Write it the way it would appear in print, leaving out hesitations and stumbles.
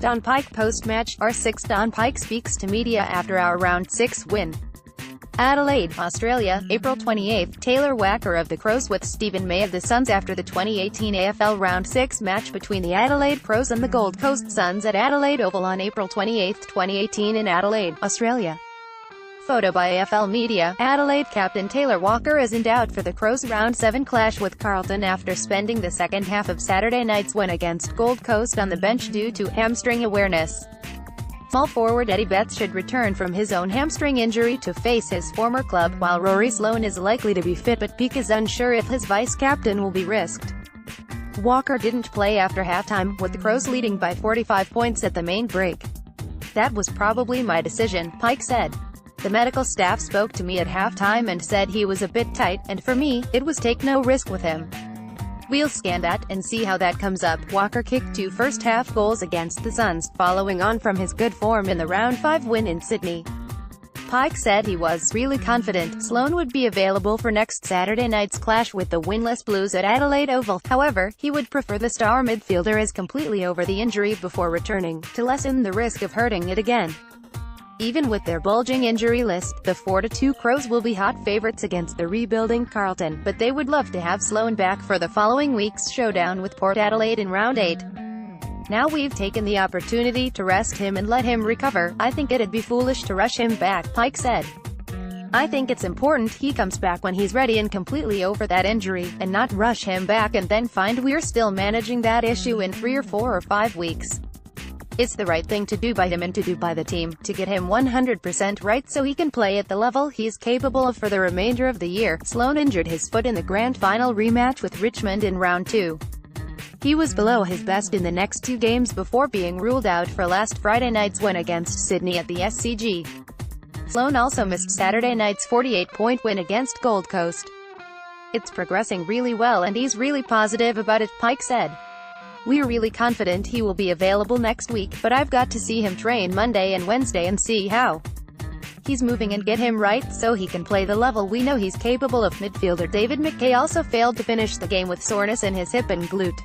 Don Pyke Post-Match, R6 Don Pyke speaks to media after our Round 6 win. Adelaide, Australia, April 28. Taylor Wacker of the Crows with Stephen May of the Suns after the 2018 AFL Round 6 match between the Adelaide Crows and the Gold Coast Suns at Adelaide Oval on April 28, 2018 in Adelaide, Australia. Photo by AFL Media. Adelaide captain Taylor Wacker is in doubt for the Crows' Round 7 clash with Carlton after spending the second half of Saturday night's win against Gold Coast on the bench due to hamstring awareness. Small forward Eddie Betts should return from his own hamstring injury to face his former club, while Rory Sloane is likely to be fit, but Pyke is unsure if his vice-captain will be risked. Wacker didn't play after halftime, with the Crows leading by 45 points at the main break. "That was probably my decision," Pyke said. "The medical staff spoke to me at halftime and said he was a bit tight, and for me, it was take no risk with him. We'll scan that, and see how that comes up." Wacker kicked 2 first-half goals against the Suns, following on from his good form in the Round 5 win in Sydney. Pyke said he was really confident Sloane would be available for next Saturday night's clash with the winless Blues at Adelaide Oval. However, he would prefer the star midfielder is completely over the injury before returning, to lessen the risk of hurting it again. Even with their bulging injury list, the 4-2 Crows will be hot favourites against the rebuilding Carlton, but they would love to have Sloane back for the following week's showdown with Port Adelaide in Round 8. "Now we've taken the opportunity to rest him and let him recover. I think it'd be foolish to rush him back," Pyke said. "I think it's important he comes back when he's ready and completely over that injury, and not rush him back and then find we're still managing that issue in 3 or 4 or 5 weeks. It's the right thing to do by him and to do by the team, to get him 100% right so he can play at the level he's capable of for the remainder of the year." Sloane injured his foot in the grand final rematch with Richmond in Round 2. He was below his best in the next 2 games before being ruled out for last Friday night's win against Sydney at the SCG. Sloane also missed Saturday night's 48-point win against Gold Coast. "It's progressing really well and he's really positive about it," Pyke said. "We're really confident he will be available next week, but I've got to see him train Monday and Wednesday and see how he's moving and get him right so he can play the level we know he's capable of." Midfielder David McKay also failed to finish the game with soreness in his hip and glute.